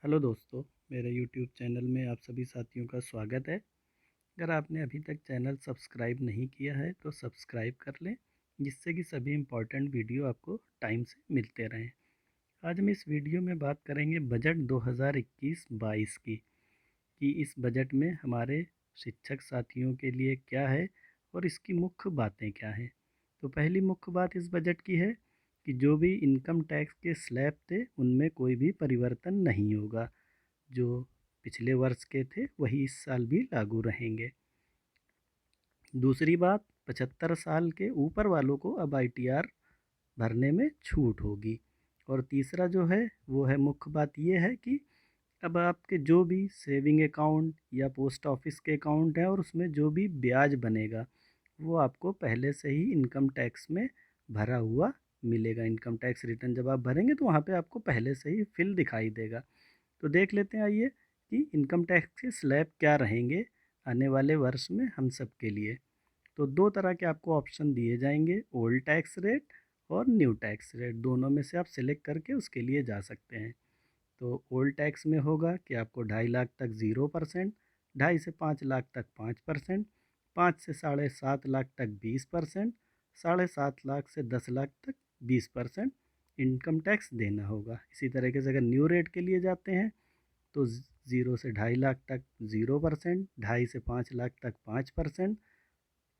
Hello दोस्तों, मेरे YouTube channel में आप सभी साथियों का स्वागत है। अगर आपने अभी तक चैनल सब्सक्राइब नहीं किया है तो सब्सक्राइब कर लें, जिससे कि सभी इम्पोर्टेंट वीडियो आपको टाइम से मिलते रहें। आज हम इस वीडियो में बात करेंगे बजट 2021-22 की, कि इस बजट में हमारे शिक्षक साथियों के लिए क्या है और इसकी मुख्य बातें क्या हैं। तो पहली मुख्य बात इस बजट की है कि जो भी इनकम टैक्स के स्लैब थे उनमें कोई भी परिवर्तन नहीं होगा। जो पिछले वर्ष के थे वही इस साल भी लागू रहेंगे। दूसरी बात, 75 साल के ऊपर वालों को अब आईटीआर भरने में छूट होगी। और तीसरा जो है वो है, मुख्य बात ये है कि अब आपके जो भी सेविंग अकाउंट या पोस्ट ऑफिस के अकाउंट हैं और उसमें जो भी ब्याज बनेगा वो आपको पहले से ही इनकम टैक्स में भरा हुआ मिलेगा। इनकम टैक्स रिटर्न जब आप भरेंगे तो वहाँ पे आपको पहले से ही फिल दिखाई देगा। तो देख लेते हैं आइए कि इनकम टैक्स के स्लैब क्या रहेंगे आने वाले वर्ष में हम सब के लिए। तो दो तरह के आपको ऑप्शन दिए जाएंगे, ओल्ड टैक्स रेट और न्यू टैक्स रेट। दोनों में से आप सिलेक्ट करके उसके लिए जा सकते हैं। तो ओल्ड टैक्स में होगा कि आपको 2.5 लाख तक 0%, 2.5 से 5 लाख तक 5%, 5 से 7.5 लाख तक 20%, 7.5 लाख से 10 लाख तक 20% इनकम टैक्स देना होगा। इसी तरीके से अगर न्यू रेट के लिए जाते हैं तो 0 से 2.5 लाख तक 0%, 2.5 से 5 लाख तक 5%,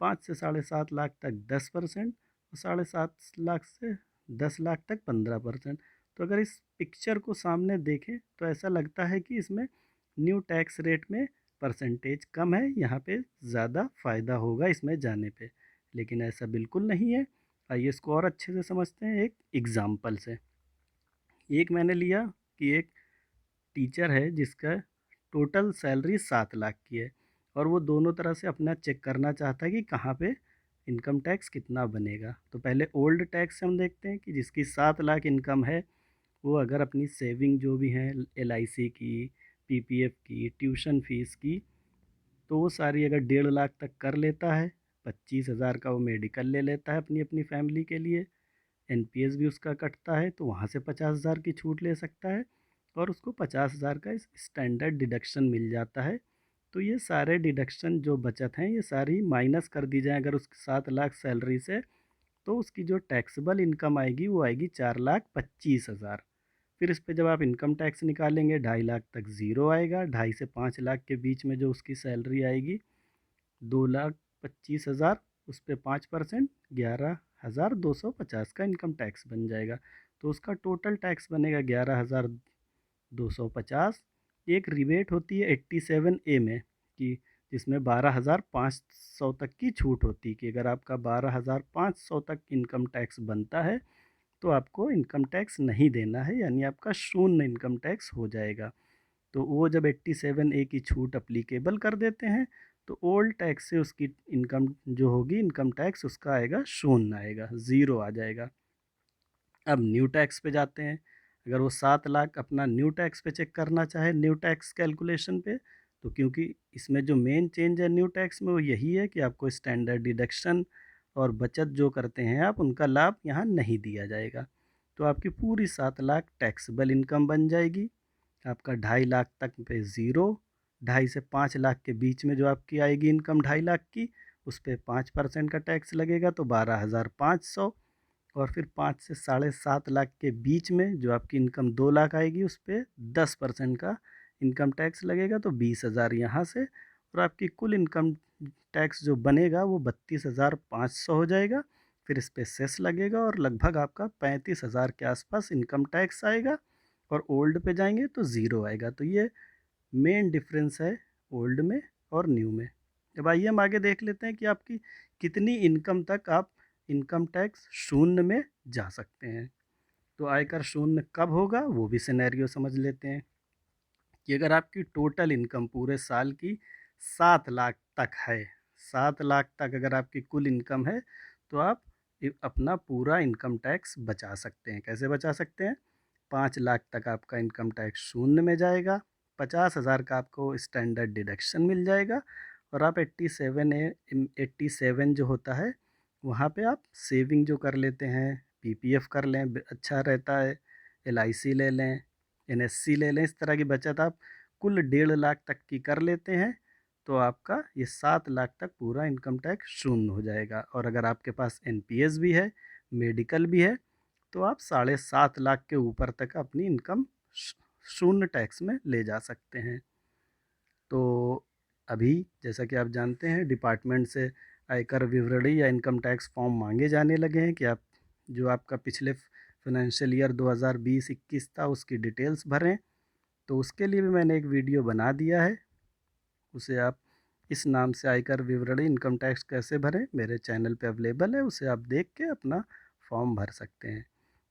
5 से 7.5 लाख तक 10%, और 7.5 लाख से 10 लाख तक 15%। तो अगर इस पिक्चर को सामने देखें तो ऐसा लगता है कि इसमें न्यू टैक्स रेट में परसेंटेज कम है, यहाँ पे ज़्यादा फ़ायदा होगा इसमें जाने पे, लेकिन ऐसा बिल्कुल नहीं है। आइए इसको और अच्छे से समझते हैं एक एग्ज़ाम्पल से। एक मैंने लिया कि एक टीचर है जिसका टोटल सैलरी 7 लाख की है और वो दोनों तरह से अपना चेक करना चाहता है कि कहाँ पे इनकम टैक्स कितना बनेगा। तो पहले ओल्ड टैक्स से हम देखते हैं कि जिसकी 7 लाख इनकम है वो अगर अपनी सेविंग जो भी हैं, एलआईसी की, पीपीएफ की, ट्यूशन फ़ीस की, तो वो सारी अगर 1.5 लाख तक कर लेता है, 25,000 का वो मेडिकल ले लेता है अपनी अपनी फैमिली के लिए, एनपीएस भी उसका कटता है तो वहाँ से 50,000 की छूट ले सकता है और उसको 50,000 का स्टैंडर्ड डिडक्शन मिल जाता है। तो ये सारे डिडक्शन जो बचत हैं ये सारी माइनस कर दी जाए अगर उसकी 7 लाख सैलरी से, तो उसकी जो टैक्सेबल इनकम आएगी वो आएगी 4,25,000। फिर इस पे जब आप इनकम टैक्स निकालेंगे 2.5 लाख तक ज़ीरो आएगा, 2.5 से 5 लाख के बीच में जो उसकी सैलरी आएगी 2,25,000, उस पर 5%, 11,250 का इनकम टैक्स बन जाएगा। तो उसका टोटल टैक्स बनेगा 11,250। एक रिबेट होती है 87A में कि जिसमें 12,500 तक की छूट होती है कि अगर आपका 12,500 तक इनकम टैक्स बनता है तो आपको इनकम टैक्स नहीं देना है, यानी आपका शून्य इनकम टैक्स हो जाएगा। तो वो जब 87A की छूट अप्लीकेबल कर देते हैं तो ओल्ड टैक्स से उसकी इनकम जो होगी, इनकम टैक्स उसका आएगा शून्य, आएगा ज़ीरो आ जाएगा। अब न्यू टैक्स पे जाते हैं। अगर वो 7 लाख अपना न्यू टैक्स पे चेक करना चाहे, न्यू टैक्स कैलकुलेशन पे, तो क्योंकि इसमें जो मेन चेंज है न्यू टैक्स में वो यही है कि आपको स्टैंडर्ड डिडक्शन और बचत जो करते हैं आप उनका लाभ यहाँ नहीं दिया जाएगा। तो आपकी पूरी 7 लाख टैक्सेबल इनकम बन जाएगी। आपका 2.5 लाख तक पे ज़ीरो, 2.5 से 5 लाख के बीच में जो आपकी आएगी इनकम 2.5 लाख की, उस पर 5% का टैक्स लगेगा तो 12,500। और फिर 5 से 7.5 लाख के बीच में जो आपकी इनकम 2 लाख आएगी उस पर 10% का इनकम टैक्स लगेगा तो 20,000 यहाँ से, और आपकी कुल इनकम टैक्स जो बनेगा वो 32,500 हो जाएगा। फिर इस पर सेस लगेगा और लगभग आपका 35,000 के आसपास इनकम टैक्स आएगा। और ओल्ड पे जाएंगे तो ज़ीरो आएगा। तो ये मेन डिफरेंस है ओल्ड में और न्यू में। अब आइए हम आगे देख लेते हैं कि आपकी कितनी इनकम तक आप इनकम टैक्स शून्य में जा सकते हैं। तो आयकर शून्य कब होगा वो भी सिनेरियो समझ लेते हैं कि अगर आपकी टोटल इनकम पूरे साल की 7 लाख तक है, 7 लाख तक अगर आपकी कुल इनकम है तो आप अपना पूरा इनकम टैक्स बचा सकते हैं। कैसे बचा सकते हैं? 5 लाख तक आपका इनकम टैक्स शून्य में जाएगा, 50,000 का आपको स्टैंडर्ड डिडक्शन मिल जाएगा, और आप 87 जो होता है वहाँ पे आप सेविंग जो कर लेते हैं, पीपीएफ कर लें, अच्छा रहता है, एलआईसी ले लें, एनएससी ले लें, इस तरह की बचत आप कुल 1.5 लाख तक की कर लेते हैं तो आपका ये 7 लाख तक पूरा इनकम टैक्स शून्य हो जाएगा। और अगर आपके पास एनपीएस भी है, मेडिकल भी है, तो आप 7.5 लाख के ऊपर तक अपनी इनकम शून्य टैक्स में ले जा सकते हैं। तो अभी जैसा कि आप जानते हैं डिपार्टमेंट से आयकर विवरणी या इनकम टैक्स फॉर्म मांगे जाने लगे हैं कि आप जो आपका पिछले फाइनेंशियल ईयर 2020-21 था उसकी डिटेल्स भरें। तो उसके लिए भी मैंने एक वीडियो बना दिया है, उसे आप इस नाम से आयकर विवरणी इनकम टैक्स कैसे भरें मेरे चैनल पे अवेलेबल है, उसे आप देख के अपना फॉर्म भर सकते हैं।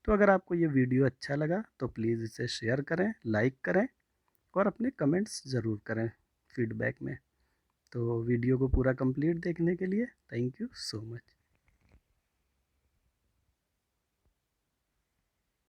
तो अगर आपको ये वीडियो अच्छा लगा तो प्लीज़ इसे शेयर करें, लाइक करें और अपने कमेंट्स ज़रूर करें फीडबैक में। तो वीडियो को पूरा कंप्लीट देखने के लिए थैंक यू सो मच।